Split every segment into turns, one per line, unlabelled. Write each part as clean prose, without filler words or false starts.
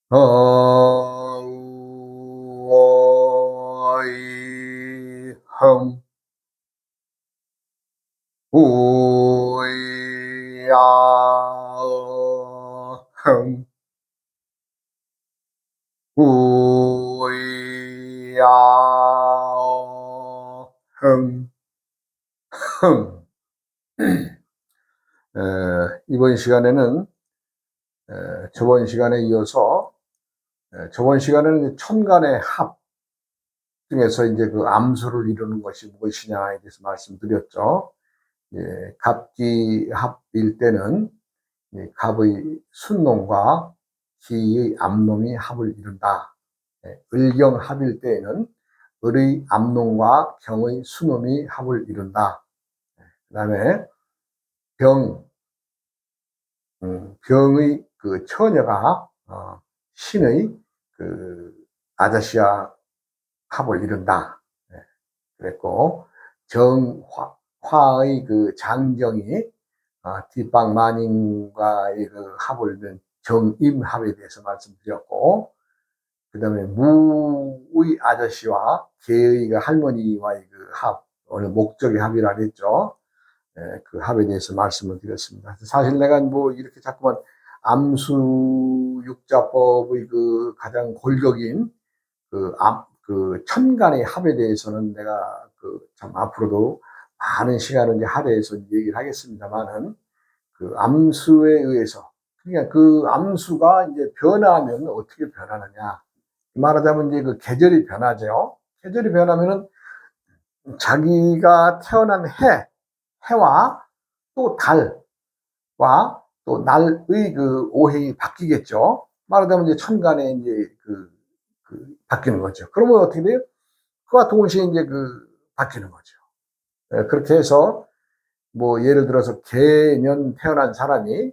어이흠 우야흠 우야흠 흠. 이번 시간에는 저번 시간에 이어서 저번 시간에는 천간의 합 중에서 이제 그 암수를 이루는 것이 무엇이냐에 대해서 말씀드렸죠. 갑기합일 때는 갑의 순놈과 기의 암놈이 합을 이룬다. 을경합일 때에는 을의 암놈과 경의 순놈이 합을 이룬다. 그 다음에 병의 그 처녀가 신의 그 아저씨와 합을 이룬다. 그랬고 화의 그 장정이 뒷방마님과의 그 합을 이룬 정임합에 대해서 말씀드렸고, 그 다음에 무의 아저씨와 개의 그 할머니와의 그 합, 오늘 목적의 합이라 그랬죠. 그 합에 대해서 말씀을 드렸습니다. 사실 내가 뭐 이렇게 자꾸만 암수육자법의 그 가장 골격인 그 천간의 합에 대해서는 내가 그 참 앞으로도 많은 시간을 이제 할애해서 얘기를 하겠습니다만은, 그 암수에 의해서, 그러니까 그 암수가 이제 변하면 어떻게 변하느냐. 말하자면 이제 그 계절이 변하죠. 계절이 변하면은 자기가 태어난 해와 또 달과 또 날의 그 오행이 바뀌겠죠. 말하자면 이제 천간에 이제 바뀌는 거죠. 그러면 어떻게 돼요? 그와 동시에 이제 바뀌는 거죠. 그렇게 해서 뭐 예를 들어서 개년 태어난 사람이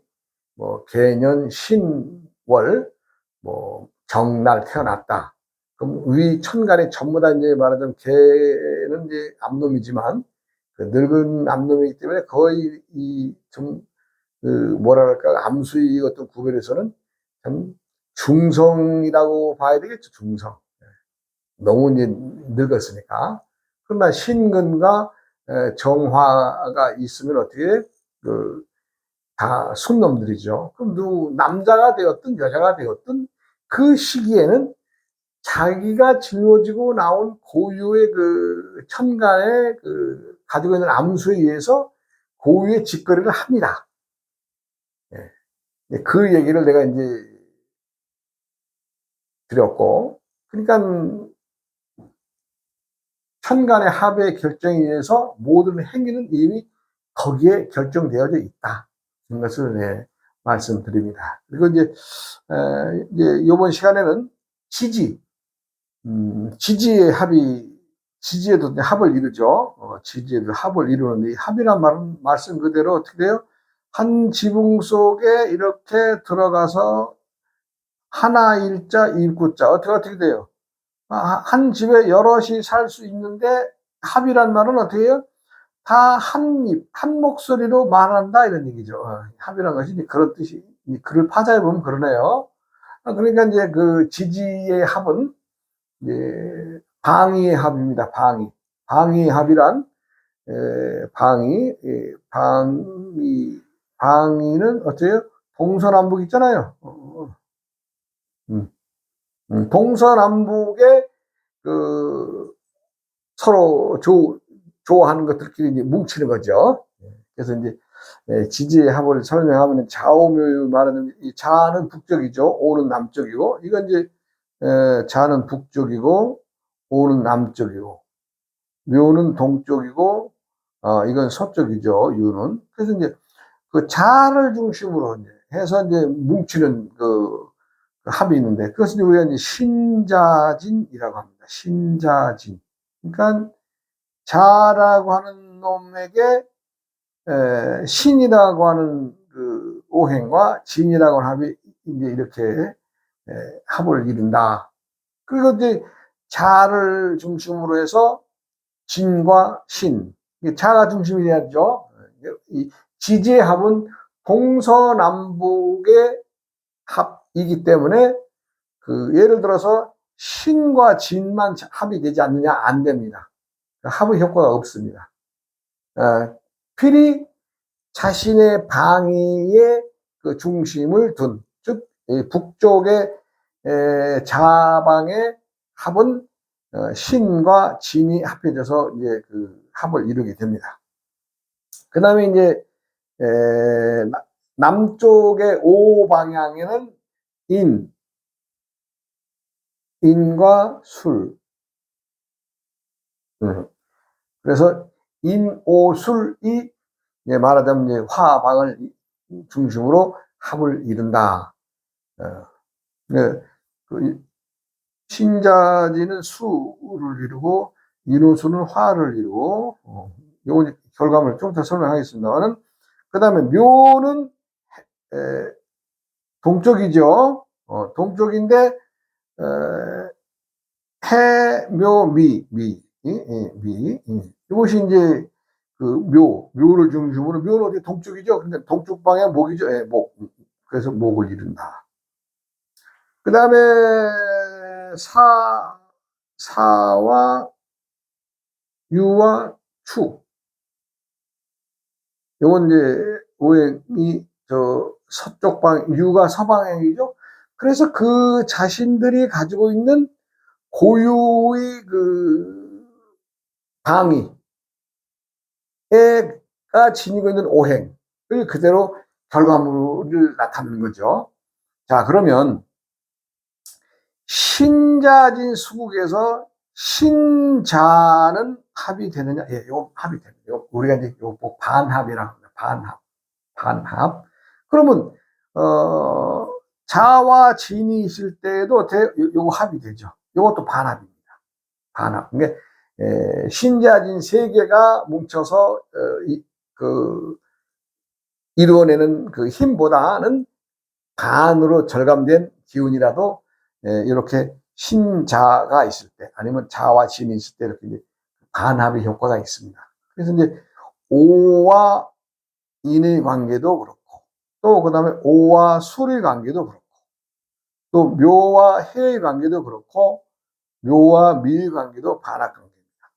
뭐 개년 신월 뭐 정날 태어났다. 그럼 위 천간에 전부 다 이제 말하자면 개는 이제 암놈이지만 그 늙은 암놈이기 때문에 거의 뭐랄까 암수의 어떤 구별에서는 참 중성이라고 봐야 되겠죠. 중성. 너무 이제 늙었으니까. 그러나 신근과 정화가 있으면 어떻게 다 순놈들이죠. 그럼 남자가 되었든 여자가 되었든 그 시기에는 자기가 짊어지고 나온 고유의 그 천간에 가지고 있는 암수에 의해서 고유의 짓거리를 합니다. 그 얘기를 내가 이제 드렸고, 그러니까 천간의 합의 결정에 의해서 모든 행위는 이미 거기에 결정되어져 있다. 이런 것을 말씀드립니다. 그리고 이제 이번 시간에는 지지에도 합을 이루죠. 지지에도 합을 이루는데, 이 합이란 말은 말씀 그대로 어떻게 돼요? 한 지붕 속에 이렇게 들어가서 하나 일자 일구자 어떻게 돼요? 한 집에 여럿이 살 수 있는데, 합이란 말은 어떻게 해요? 다 한 목소리로 말한다 이런 얘기죠. 합이란 것이 그런 뜻이, 글을 파자해 보면 그러네요. 그러니까 이제 그 지지의 합은 이제 방위의 합입니다. 방위의 합이란 방위는 어때요? 동서남북 있잖아요. 음, 동서남북에 서로 좋아하는 것들끼리 이제 뭉치는 거죠. 그래서 이제 지지의 합을 설명하면 좌우묘 말하는, 이 자는 북쪽이죠. 오는 남쪽이고, 이건 이제 자는 북쪽이고 오는 남쪽이고, 묘는 동쪽이고, 이건 서쪽이죠. 유는. 그래서 이제 그 자를 중심으로 이제 해서 이제 뭉치는 그 합이 있는데, 그것을 우리가 이제 신자진이라고 합니다. 신자진. 그러니까 자라고 하는 놈에게 신이라고 하는 그 오행과 진이라고 하는 합이 이제 이렇게 합을 이룬다. 그리고 이제 자를 중심으로 해서 진과 신, 자가 중심이 돼야죠. 이 지지의 합은 동서남북의 합이기 때문에 예를 들어서 신과 진만 합이 되지 않느냐? 안 됩니다. 합의 효과가 없습니다. 필히 자신의 방위에 그 중심을 둔, 즉, 북쪽의 자방의 합은 신과 진이 합해져서 이제 그 합을 이루게 됩니다. 그 다음에 이제 남쪽의 오 방향에는 인과 술. 그래서 인오술이 이제 말하자면 이제 화방을 중심으로 합을 이룬다. 신자지는 수를 이루고 인오수는 화를 이루고, 요 결과물을 좀 더 설명하겠습니다만은, 그 다음에 묘는 동쪽이죠. 동쪽인데 해, 묘, 미. 이것이 이제 그 묘를 중심으로, 묘는 어디 동쪽이죠. 근데 동쪽 방향 목이죠. 목. 그래서 목을 이룬다. 그 다음에 사와 유와 추. 요건 이제 오행이 서쪽 방, 유가 서방향이죠. 그래서 그 자신들이 가지고 있는 고유의 그 방위가 지니고 있는 오행을 그대로 결과물을 나타내는 거죠. 자, 그러면 신자진 수국에서 신자는 합이 되느냐? 예, 요 합이 됩니다. 우리가 이제 요 반합이라고 합니다. 반합. 그러면 자와 진이 있을 때에도 요거 합이 되죠. 요것도 반합입니다. 반합. 그러니까 신자진 세 개가 뭉쳐서 이루어내는 그 힘보다는 반으로 절감된 기운이라도 이렇게 신자가 있을 때, 아니면 자와 진이 있을 때 이렇게 이제 반합의 효과가 있습니다. 그래서 이제 오와 인의 관계도 그렇고, 또 그 다음에 오와 술의 관계도 그렇고, 또 묘와 해의 관계도 그렇고, 묘와 미의 관계도 반합 관계입니다.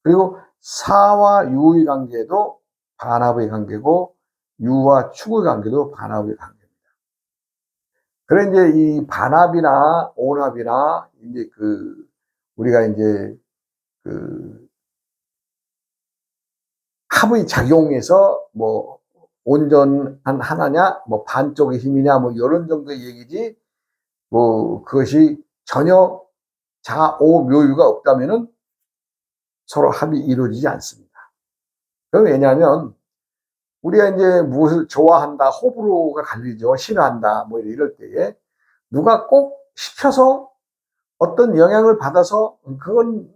그리고 사와 유의 관계도 반합의 관계고, 유와 축의 관계도 반합의 관계입니다. 그래 이제 이 반합이나 온합이나 이제 우리가 이제 합의 작용에서 뭐 온전한 하나냐, 뭐 반쪽의 힘이냐, 뭐 이런 정도의 얘기지, 뭐 그것이 전혀 자오묘유가 없다면은 서로 합이 이루어지지 않습니다. 그럼 왜냐하면 우리가 이제 무엇을 좋아한다, 호불호가 갈리죠. 싫어한다, 뭐 이럴 때에 누가 꼭 시켜서 어떤 영향을 받아서, 그건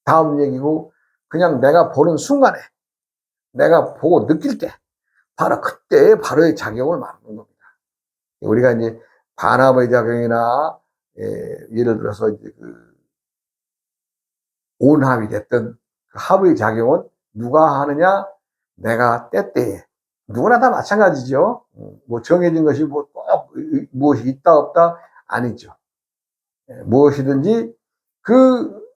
다음 얘기고, 그냥 내가 보는 순간에, 내가 보고 느낄 때, 바로 그때 바로의 작용을 막는 겁니다. 우리가 이제 반합의 작용이나, 예를 들어서 이제 온합이 됐든 그 합의 작용은 누가 하느냐? 내가 때때에. 누구나 다 마찬가지죠. 뭐 정해진 것이 뭐 꼭 무엇이 있다 없다 아니죠. 무엇이든지 그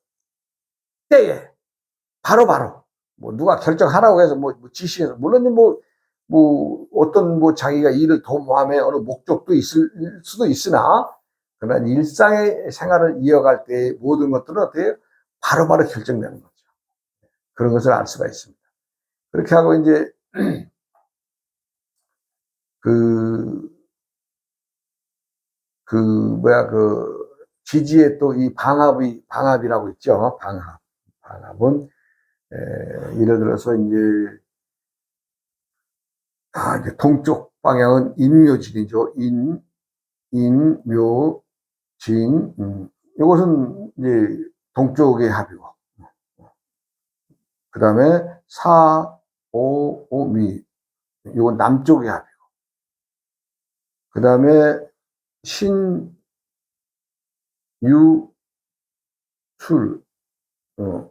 때에 바로 뭐 누가 결정하라고 해서 뭐 지시해서, 물론 뭐 어떤 뭐 자기가 일을 도모함에 어느 목적도 있을 수도 있으나, 그러나 일상의 생활을 이어갈 때 모든 것들은 어때요? 바로바로 결정되는 거죠. 그런 것을 알 수가 있습니다. 그렇게 하고 이제 지지에 또 이 방합이라고 있죠. 방합은 예를 들어서 이제 이제 동쪽 방향은 인묘진이죠. 인묘진. 이것은 이제 동쪽의 합이고, 그 다음에 사오미. 이건 남쪽의 합이고, 그 다음에 신유술.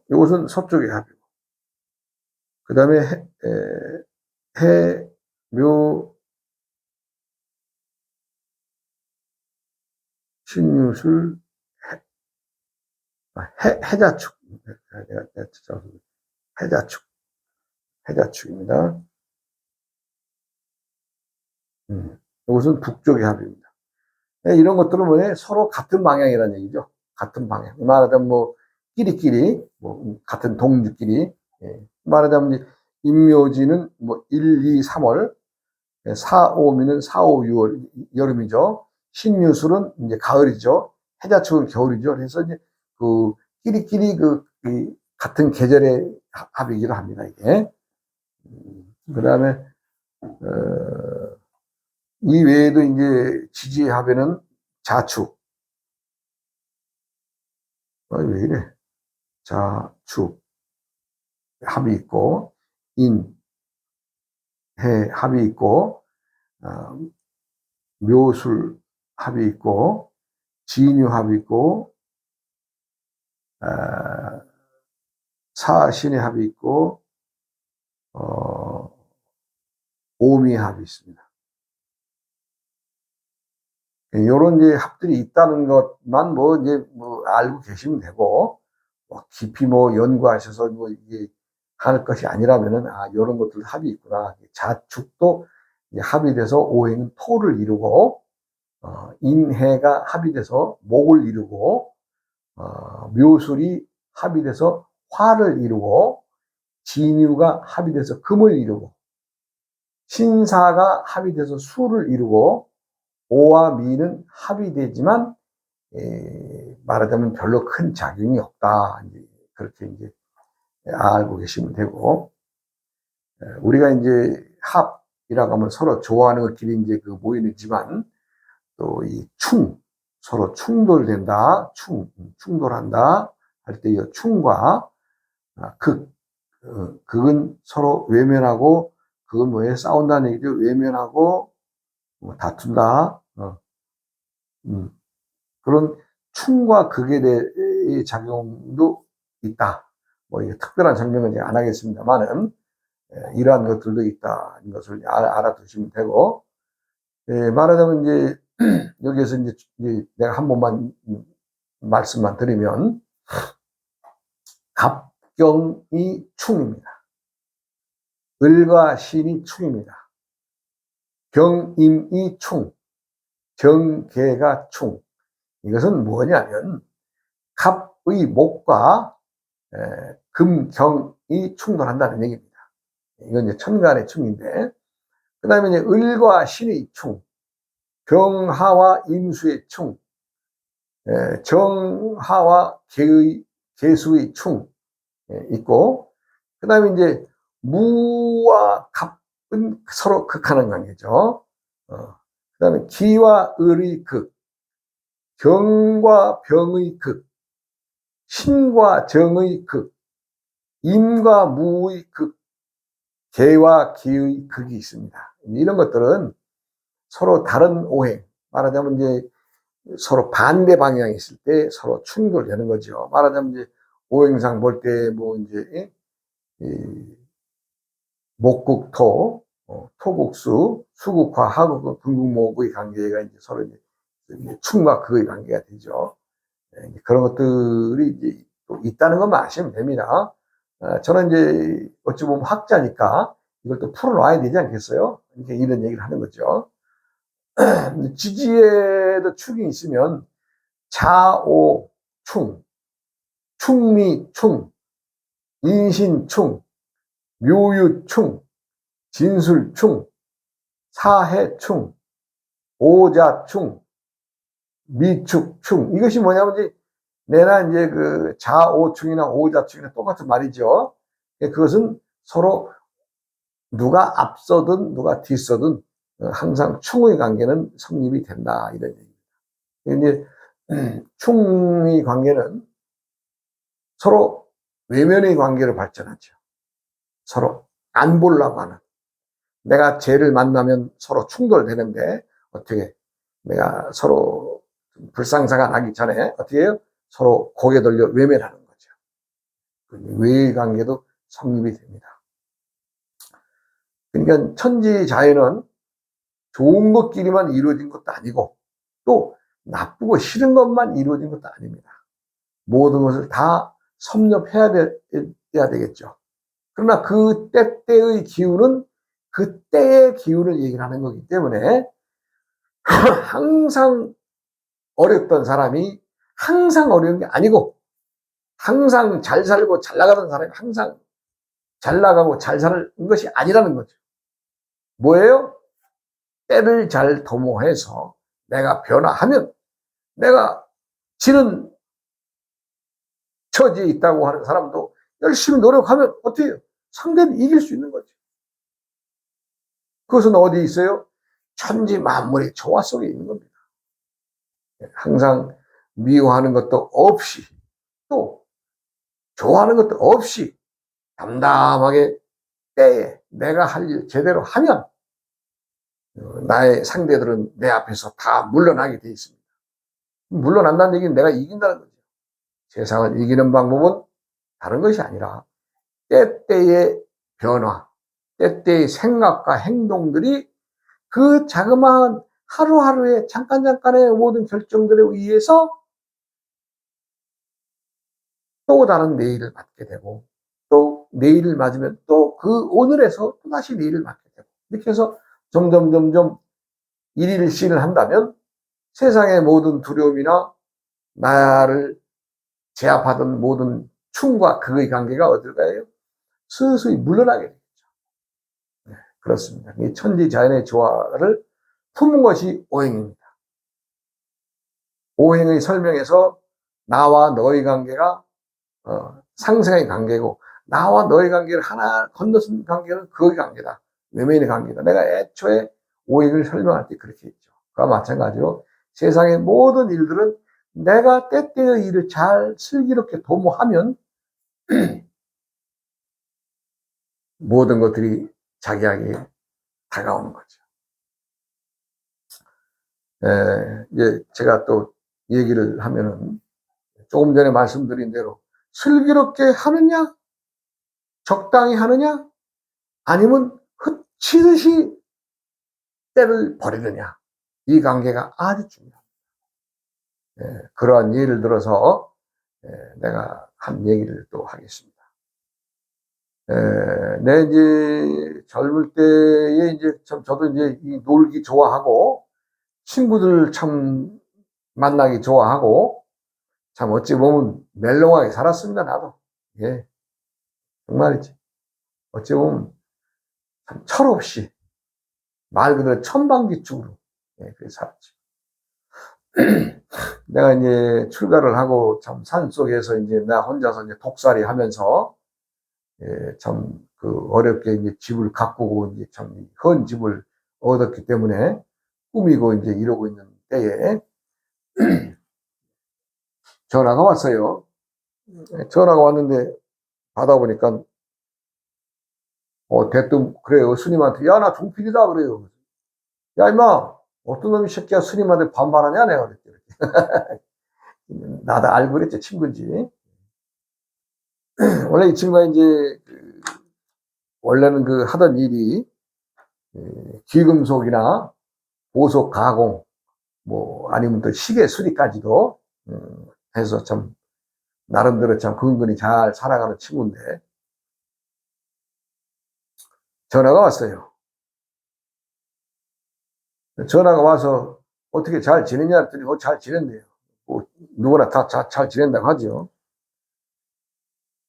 이것은 서쪽의 합이고, 그 다음에 해묘 신유술, 해자축. 해자축. 해자축입니다. 이것은 북쪽의 합입니다. 이런 것들은 뭐예요? 서로 같은 방향이라는 얘기죠. 같은 방향. 말하자면 뭐, 끼리끼리, 뭐, 같은 동주끼리. 말하자면 이제, 임묘지는 뭐, 1, 2, 3월, 4, 5미는 4, 5, 6월, 여름이죠. 신유술은 이제 가을이죠. 해자축은 겨울이죠. 그래서 이제, 그, 끼리끼리 같은 계절의 합이기도 합니다, 이게. 그 다음에, 이 외에도 이제 지지의 합에는 자축. 왜 이래? 자축. 합이 있고, 인, 해 합이 있고, 묘술 합이 있고, 진유 합이 있고, 사신의 합이 있고, 오미의 합이 있습니다. 요런 이제 합들이 있다는 것만 뭐 이제 뭐 알고 계시면 되고, 뭐 깊이 뭐 연구하셔서 뭐 이게 할 것이 아니라면은, 요런 것들 합이 있구나. 자축도 합이 돼서 오행은 토를 이루고, 인해가 합이 돼서 목을 이루고, 묘술이 합이 돼서 화를 이루고, 진유가 합이 돼서 금을 이루고, 신사가 합이 돼서 수를 이루고, 오와 미는 합이 되지만 말하자면 별로 큰 작용이 없다. 그렇게 이제 알고 계시면 되고, 우리가 이제 합이라고 하면 서로 좋아하는 것끼리 이제 모이는지만, 또 이 서로 충돌된다, 충돌한다 할 때 이 충과 극은 서로 외면하고, 그건 뭐예요? 싸운다는 얘기죠. 외면하고, 뭐 다툰다. 그런 충과 극에 대해 작용도 있다. 뭐 이게 특별한 설명은 이제 안 하겠습니다만은, 이러한 것들도 있다는 것을 알아두시면 되고, 말하자면 이제 여기에서 이제 내가 한 번만 말씀만 드리면, 갑경이 충입니다. 을과 신이 충입니다. 경임이 충, 정계가 충. 이것은 뭐냐면 갑의 목과 금경이 충돌한다는 얘기입니다. 이건 이제 천간의 충인데, 그 다음에 이제 을과 신의 충, 병하와 임수의 충, 정하와 계수의 충 있고, 그 다음에 이제 무와 갑은 서로 극하는 관계죠. 그 다음에 기와 을의 극, 경과 병의 극, 신과 정의 극, 임과 무의 극, 개와 기의 극이 있습니다. 이런 것들은 서로 다른 오행, 말하자면 이제 서로 반대 방향이 있을 때 서로 충돌되는 거죠. 말하자면 이제 오행상 볼 때 뭐 이제 목국토, 토국수, 수국화, 하국, 금국목의 관계가 이제 서로 이제 충과 극의 관계가 되죠. 그런 것들이 이제 또 있다는 것만 아시면 됩니다. 저는 이제 어찌 보면 학자니까 이걸 또 풀어놔야 되지 않겠어요? 이렇게 이런 얘기를 하는 거죠. 지지에도 축이 있으면 자오, 충, 충미, 충, 인신, 충, 묘유, 충, 진술, 충, 사해, 충, 오자, 충, 미축, 충. 이것이 뭐냐면 이제 내나 이제 자오충이나 오자충이나 똑같은 말이죠. 그것은 서로 누가 앞서든 누가 뒤서든 항상 충의 관계는 성립이 된다. 이런 얘기입니다. 이제 충의 관계는 서로 외면의 관계로 발전하죠. 서로 안 보려고 하는. 내가 쟤를 만나면 서로 충돌되는데 어떻게 내가 서로 불상사가 나기 전에 어떻게 해요? 서로 고개 돌려 외면하는 거죠. 외의 관계도 성립이 됩니다. 그러니까 천지자연은 좋은 것끼리만 이루어진 것도 아니고 또 나쁘고 싫은 것만 이루어진 것도 아닙니다. 모든 것을 다 섭렵해야 되겠죠. 그러나 그 때때의 기운은 그때의 기운을 얘기를 하는 거기 때문에 항상 어렸던 사람이 항상 어려운 게 아니고, 항상 잘 살고 잘 나가던 사람이 항상 잘 나가고 잘 사는 것이 아니라는 거죠. 뭐예요? 때를 잘 도모해서 내가 변화하면, 내가 지는 처지에 있다고 하는 사람도 열심히 노력하면 어떻게 해요? 상대는 이길 수 있는 거죠. 그것은 어디 있어요? 천지 만물의 조화 속에 있는 겁니다. 항상 미워하는 것도 없이, 또 좋아하는 것도 없이 담담하게 때에 내가 할 일 제대로 하면 나의 상대들은 내 앞에서 다 물러나게 돼 있습니다. 물러난다는 얘기는 내가 이긴다는 거죠. 세상을 이기는 방법은 다른 것이 아니라 때때의 변화, 때때의 생각과 행동들이 그 자그마한 하루하루의 잠깐의 모든 결정들에 의해서 또 다른 내일을 맞게 되고, 또 내일을 맞으면 또 그 오늘에서 또다시 내일을 맞게 되고, 이렇게 해서 점점 일일시를 한다면 세상의 모든 두려움이나 나를 제압하던 모든 충과 극의 관계가 어딜 가요? 서서히 물러나게 되겠죠. 네, 그렇습니다. 이 천지자연의 조화를 품은 것이 오행입니다. 오행의 설명에서 나와 너의 관계가 상생의 관계고, 나와 너의 관계를 하나 건너선 관계는 그의 관계다. 외면의 관계다. 내가 애초에 오행을 설명할 때 그렇게 했죠. 그와 마찬가지로 세상의 모든 일들은 내가 때때의 일을 잘 슬기롭게 도모하면 모든 것들이 자기에게 다가오는 거죠. 이제 제가 또 얘기를 하면은, 조금 전에 말씀드린 대로 슬기롭게 하느냐, 적당히 하느냐, 아니면 흩치듯이 때를 버리느냐, 이 관계가 아주 중요합니다. 그러한 예를 들어서 내가 한 얘기를 또 하겠습니다. 내 이제 젊을 때에 이제 저도 이제 놀기 좋아하고 친구들 참 만나기 좋아하고, 참 어찌 보면 멜롱하게 살았습니다, 나도. 예, 정말이지. 어찌 보면 참 철없이, 말 그대로 천방지축으로, 그렇게 살았지. 내가 이제 출가를 하고 참 산속에서 이제 나 혼자서 이제 독살이 하면서, 참 그 어렵게 이제 집을 가꾸고 이제 참 헌 집을 얻었기 때문에 꾸미고 이제 이러고 있는 때에 전화가 왔어요. 전화가 왔는데 받아보니까 대뜸 그래요. 스님한테, 야, 나 종필이다 그래요. 야, 임마, 어떤 놈이 새끼야 스님한테 반말하냐 내가 그랬지. 나도 알고 그랬지, 친구인지. 원래 이 친구가 이제 원래는 그 하던 일이 귀금속이나 보석 가공, 뭐 아니면 또 시계 수리까지도 해서 참 나름대로 참 근근히 잘 살아가는 친구인데 전화가 왔어요. 전화가 와서 어떻게 잘 지내냐 했더니 잘 지낸대요. 뭐 누구나 다 잘 지낸다고 하죠.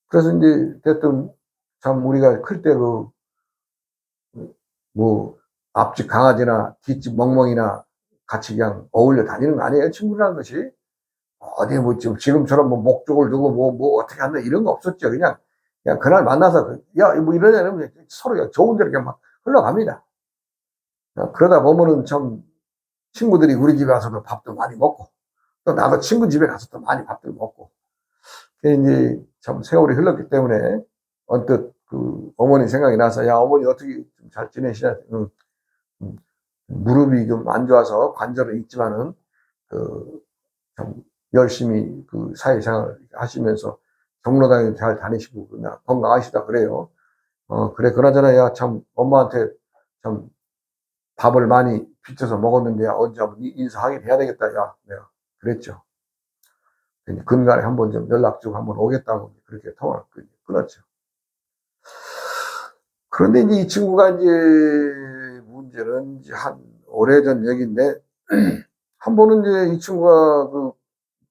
그래서 이제 대뜸 참 우리가 클 때 뭐 앞집 강아지나 뒷집 멍멍이나 같이 그냥 어울려 다니는 거 아니에요, 친구라는 것이. 어디 뭐 지금처럼 뭐 목적을 두고 뭐 어떻게 한다 이런 거 없었죠. 그냥 그날 만나서 야 뭐 이러냐 이러면 서로 좋은 대로 그냥 막 흘러갑니다. 그러다 보면은 참 친구들이 우리 집에 와서도 밥도 많이 먹고, 또 나도 친구 집에 가서 또 많이 밥도 먹고. 이제 참 세월이 흘렀기 때문에 언뜻 그 어머니 생각이 나서, 야, 어머니 어떻게 잘 지내시냐. 무릎이 좀 안 좋아서 관절은 있지만은 참 열심히 그 사회생활 하시면서 경로당에 잘 다니시고 건강하시다 그래요. 그래, 그나저나 야, 참 엄마한테 참 밥을 많이 비춰서 먹었는데 언제 한번 인사 확인해야 되겠다. 야, 내가 그랬죠. 근간에 한번 좀 연락 주고 한번 오겠다고 그렇게 통화를 끊었죠. 그런데 이제 이 친구가 이제 문제는 이제 한 오래전 얘기인데 한 번은 이제 이 친구가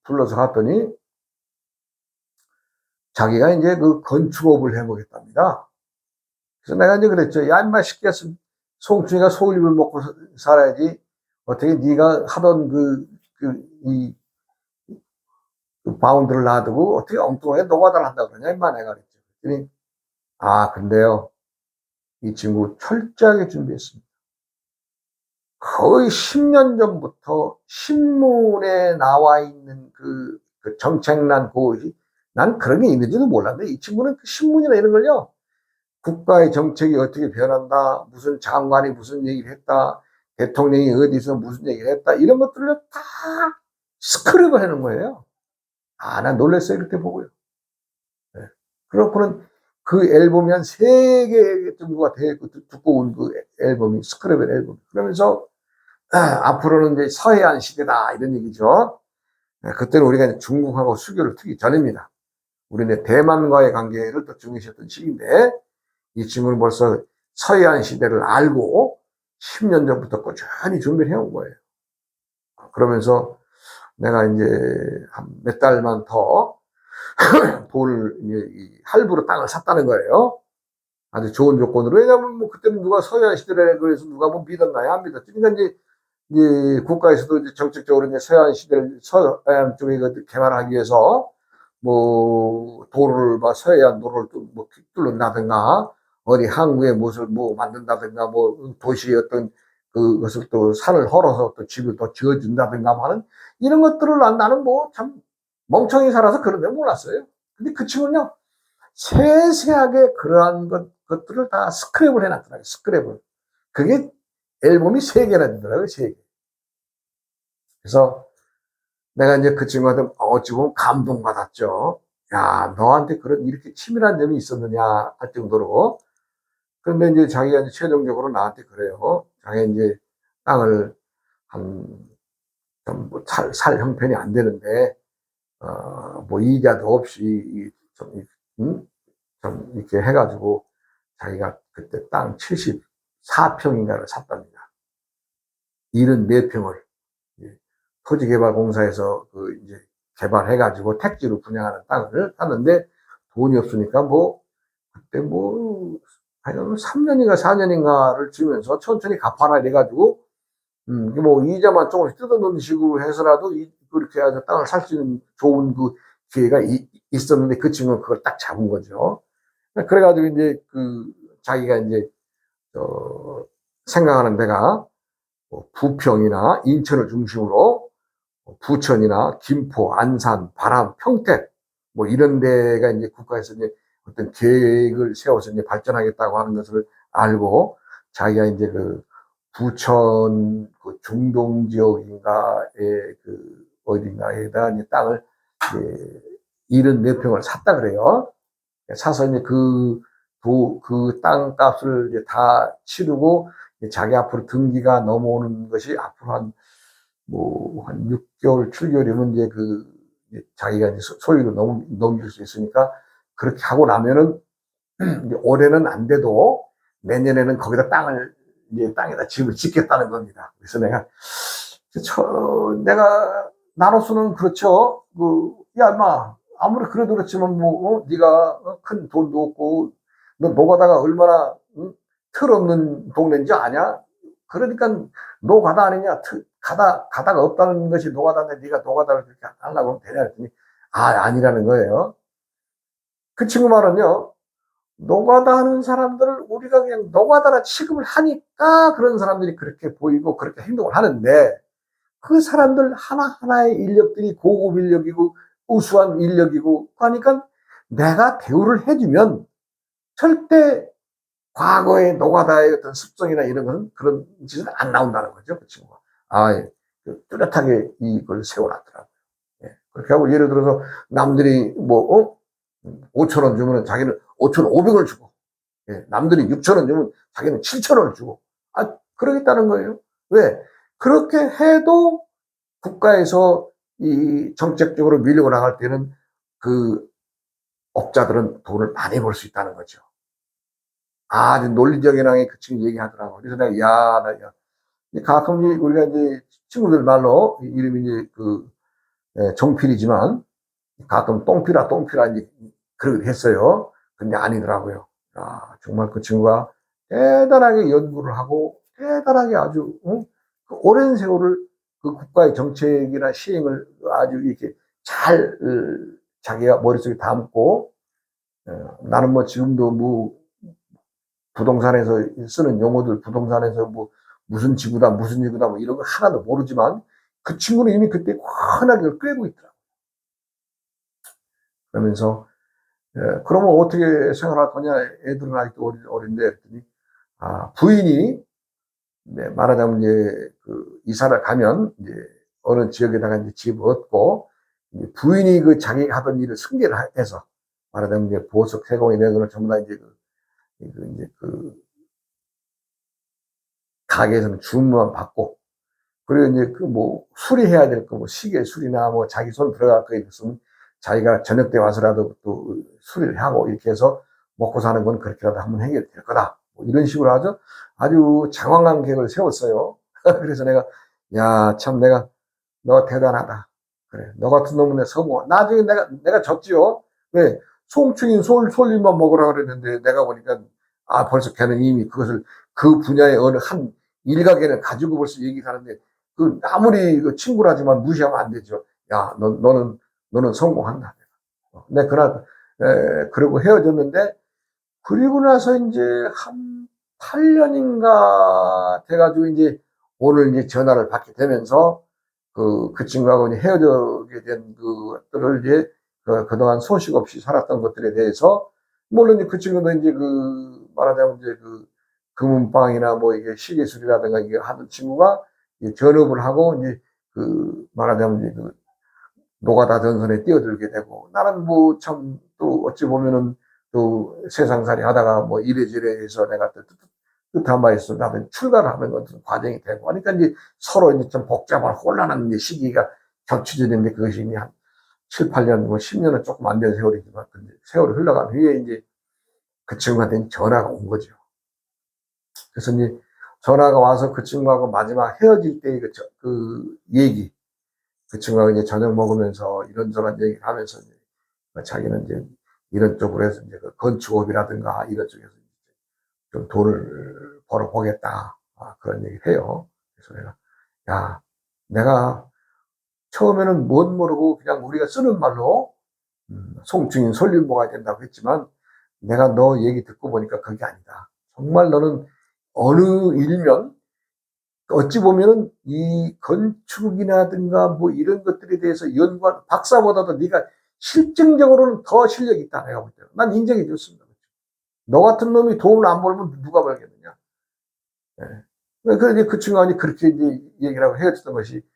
불러서 갔더니 자기가 이제 건축업을 해보겠답니다. 그래서 내가 이제 그랬죠. 야, 인마 시끼야, 송충이가 소울입을 먹고 살아야지. 어떻게 네가 하던 이 바운드를 놔두고 어떻게 엉뚱하게 노가다를 한다 그러냐, 인마 내가 그랬죠. 그랬더니, 아, 근데요. 이 친구 철저하게 준비했습니다. 거의 10년 전부터 신문에 나와 있는 그 정책란 고의, 난 그런 게 있는지도 몰랐는데 이 친구는 그 신문이나 이런 걸요. 국가의 정책이 어떻게 변한다, 무슨 장관이 무슨 얘기를 했다, 대통령이 어디서 무슨 얘기를 했다, 이런 것들을 다 스크랩을 하는 거예요. 아, 난 놀랐어요. 그때 보고요. 네. 그렇고는 그 앨범이 한 3개 정도가 되고 두꺼운 그 앨범이 스크랩의 앨범. 그러면서 앞으로는 이제 서해안 시대다 이런 얘기죠. 네, 그때는 우리가 중국하고 수교를 트기 전입니다. 우리는 대만과의 관계를 또 중요시했던 시기인데 이 친구는 벌써 서해안 시대를 알고 10년 전부터 꾸준히 준비를 해온 거예요. 그러면서 내가 이제 한 몇 달만 더 돈을 이제 할부로 땅을 샀다는 거예요. 아주 좋은 조건으로. 왜냐하면 뭐 그때는 누가 서해안 시대래 그래서 누가 뭐 믿었나요? 안 믿었지. 그러니까 이제 국가에서도 이제 정책적으로 이제 서해안 시대를 서해안 쪽에 개발하기 위해서 뭐 도로를 막 서해안 도로를 뭐 뚫는다든가 어디 항구에 무엇을 뭐 만든다든가 뭐 도시의 어떤 그것을 또 산을 헐어서 또 집을 더 지어준다든가 하는 이런 것들을 나는 뭐 참 멍청이 살아서 그런 데 몰랐어요. 근데 그 친구는요 세세하게 그러한 것들을 다 스크랩을 해놨더라고요. 스크랩을. 그게 앨범이 3개나 되더라고요. 3개. 그래서 내가 이제 그 친구한테 어찌 보면 감동받았죠. 야, 너한테 그런 이렇게 치밀한 점이 있었느냐 할 정도로. 그런데 이제 자기가 이제 최종적으로 나한테 그래요. 자기가 이제 땅을 살 형편이 안 되는데, 뭐 이자도 없이 좀 이렇게 해가지고 자기가 그때 땅 74평인가를 샀답니다. 74평을. 토지개발공사에서 이제 개발해가지고 택지로 분양하는 땅을 샀는데 돈이 없으니까 뭐 그때 뭐 하여간 3년인가 4년인가를 주면서 천천히 갚아라 이래가지고 뭐 이자만 조금씩 뜯어놓는 식으로 해서라도 그렇게 해서 땅을 살 수 있는 좋은 그 기회가 있었는데 그 친구는 그걸 딱 잡은 거죠. 그래가지고 이제 자기가 이제 생각하는 데가 뭐 부평이나 인천을 중심으로 부천이나 김포, 안산, 바람, 평택 뭐 이런 데가 이제 국가에서 이제 어떤 계획을 세워서 이제 발전하겠다고 하는 것을 알고 자기가 이제 부천 중동 지역인가의 어딘가에다 이제 땅을 이제 74평을 샀다 그래요. 사서 이제 그 땅값을 이제 다 치르고 자기 앞으로 등기가 넘어오는 것이 앞으로 한 6개월, 7개월이면 이제 자기가 이제 소유로 넘길 수 있으니까 그렇게 하고 나면은 이제 올해는 안 돼도 내년에는 거기다 땅에다 집을 짓겠다는 겁니다. 그래서 내가 나로서는 그렇죠. 야, 인마, 아무리 그래도 그렇지만 네가 큰 돈도 없고, 너 노가다가 얼마나, 틀없는 동네인지 아냐? 그러니까 노가다 아니냐? 가다가 없다는 것이 노가다인데 네가 노가다를 그렇게 하려고 하면 되냐? 그랬더니, 아니라는 거예요. 그 친구 말은요, 노가다 하는 사람들을 우리가 그냥 노가다라 취급을 하니까 그런 사람들이 그렇게 보이고 그렇게 행동을 하는데, 그 사람들 하나하나의 인력들이 고급 인력이고 우수한 인력이고 하니까 내가 대우를 해주면 절대 과거의 노가다의 어떤 습성이나 이런 건 그런 짓은 안 나온다는 거죠. 그 친구가. 뚜렷하게 이걸 세워놨더라고요. 예. 그렇게 하고 예를 들어서 남들이 5,000원 주면 자기는 5,500원을 주고, 예. 남들이 6,000원 주면 자기는 7,000원을 주고, 그러겠다는 거예요. 왜? 그렇게 해도 국가에서 이 정책적으로 밀고 나갈 때는 그 업자들은 돈을 많이 벌 수 있다는 거죠. 아주 논리적이랑에 그 친구 얘기하더라고. 그래서 내가, 야, 가끔 우리가 이제 친구들 말로 이름이 이제 정필이지만 가끔 똥필아 이제 그러긴 했어요. 근데 아니더라고요. 정말 그 친구가 대단하게 연구를 하고 대단하게 아주 그 오랜 세월을 그 국가의 정책이나 시행을 아주 이렇게 잘 자기가 머릿속에 담고 나는 뭐 지금도 뭐 부동산에서 쓰는 용어들 부동산에서 뭐 무슨 지구다 무슨 지구다 뭐 이런 거 하나도 모르지만 그 친구는 이미 그때 환하게 꿰고 있더라고요. 그러면서 그러면 어떻게 생활할 거냐 애들은 아직도 어린데 했더니 부인이 네, 말하자면 이제 그 이사를 가면 이제 어느 지역에다가 이제 집 얻고 이제 부인이 그 자기 하던 일을 승계를 해서 말하자면 이제 보석 세공이 내거는 전부 다 이제 이제 가게에서는 주문만 받고 그리고 이제 그 뭐 수리해야 될 거 뭐 시계 수리나 뭐 자기 손 들어갈 거 있으면 자기가 저녁 때 와서라도 또 수리를 하고 이렇게 해서 먹고 사는 건 그렇게라도 한번 해결될 거다. 뭐 이런 식으로 아주 장황한 계획을 세웠어요. 그래서 내가 야, 참 너 대단하다. 그래. 너 같은 놈은 성공. 나중에 내가 졌지요. 왜? 송충인 솔잎만 먹으라 그랬는데 내가 보니까 벌써 걔는 이미 그것을 그 분야의 어느 한 일각에는 가지고 벌써 얘기하는데 그 아무리 그 친구라지만 무시하면 안 되죠. 야, 너는 성공한다. 내 그날 그러고 헤어졌는데 그리고 나서 이제 한 8년인가 돼가지고 이제 오늘 이제 전화를 받게 되면서 그 친구하고 이제 헤어지게 된 그것들을 이제 그동안 소식 없이 살았던 것들에 대해서 물론 이제 그 친구도 이제 말하자면 이제 금은방이나 뭐 이게 시계술이라든가 이게 하던 친구가 이제 전업을 하고 이제 말하자면 이제 노가다 전선에 뛰어들게 되고 나는 뭐 참 또 어찌 보면은 또 세상살이 하다가 뭐 이래저래 해서 내가 또 뜻한 바 있어 나도 출가를 하는 것도 과정이 되고 그러니까 이제 서로 이제 좀 복잡한 혼란한 이제 시기가 겹쳐지는데 그것이 이제 한 7, 8년, 뭐 10년은 조금 안 된 세월이지만 근데 세월이 흘러간 후에 이제 그 친구한테 전화가 온 거죠. 그래서 이제 전화가 와서 그 친구하고 마지막 헤어질 때의 얘기 그 친구가 이제 저녁 먹으면서 이런저런 얘기를 하면서 이제 자기는 이제 이런 쪽으로 해서 이제 건축업이라든가 이런 쪽에서 좀 돈을 벌어보겠다. 그런 얘기를 해요. 그래서 야, 내가 처음에는 뭔 모르고 그냥 우리가 쓰는 말로, 송충인 솔잎 먹어야 된다고 했지만, 내가 너 얘기 듣고 보니까 그게 아니다. 정말 너는 어느 일면, 어찌 보면은 이 건축이라든가 뭐 이런 것들에 대해서 연구한 박사보다도 네가 실증적으로는 더 실력이 있다. 내가 볼 때는. 난 인정해 줬습니다. 너 같은 놈이 돈을 안 벌면 누가 벌겠느냐. 그래서 그 친구가 그렇게 이제 얘기를 하고 헤어졌던 것이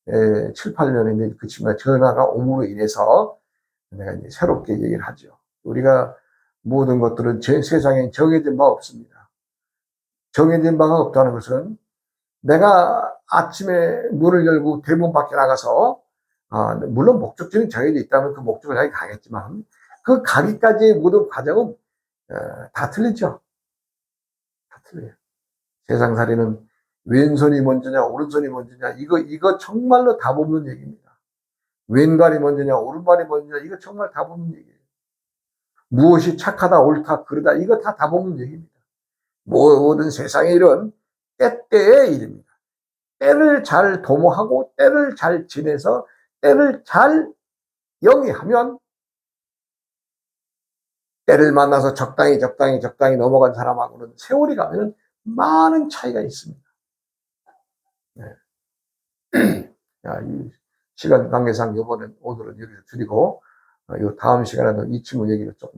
7, 8년에 그 친구가 전화가 옴으로 인해서 내가 이제 새롭게 얘기를 하죠. 우리가 모든 것들은 세상에 정해진 바 없습니다. 정해진 바가 없다는 것은 내가 아침에 문을 열고 대문 밖에 나가서 물론 목적지는 정해져 있다면 그 목적을 향해 가겠지만 그 가기까지의 모든 과정은 다 틀리죠. 다 틀려요. 세상살이는 왼손이 먼저냐 오른손이 먼저냐 이거 정말로 답 없는 얘기입니다. 왼발이 먼저냐 오른발이 먼저냐 이거 정말 답 없는 얘기예요. 무엇이 착하다 옳다 그러다 이거 다 답 없는 얘기입니다. 모든 세상의 일은 때때의 일입니다. 때를 잘 도모하고 때를 잘 지내서 때를 잘 영위하면 때를 만나서 적당히 넘어간 사람하고는 세월이 가면 많은 차이가 있습니다. 네. 이 시간 관계상 오늘은 여기서 줄이고 이 다음 시간에도 이 친구 얘기를 조금